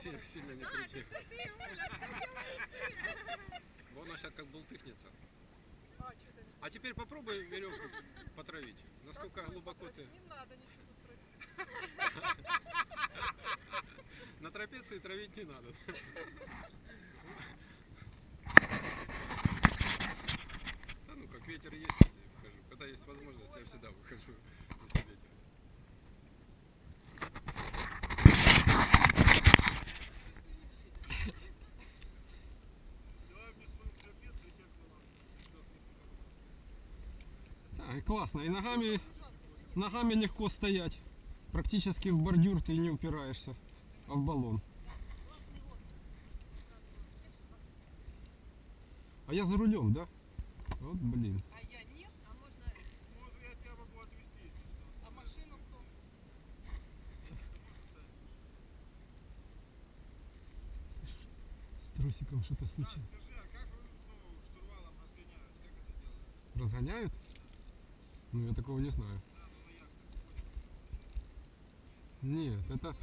Сильно не крути. Вон она сейчас как бултыхнется. А теперь попробуй веревку потравить. Насколько глубоко ты... Не надо ничего травить. На трапеции травить не надо. Да ну как ветер есть, я выхожу. Когда есть возможность, я всегда выхожу, если ветер. Да, классно. И ногами легко стоять. Практически в бордюр ты не упираешься, а в баллон. А я за рулем, да? Вот блин. А я нет, а можно... Может, я тебя могу отвезти. А машину кто? С тросиком что-то случилось. Скажи, а как вы штурвалом разгоняют? Как это делают? Разгоняют? Ну я такого не знаю. Да, ну на яхтах. Нет, это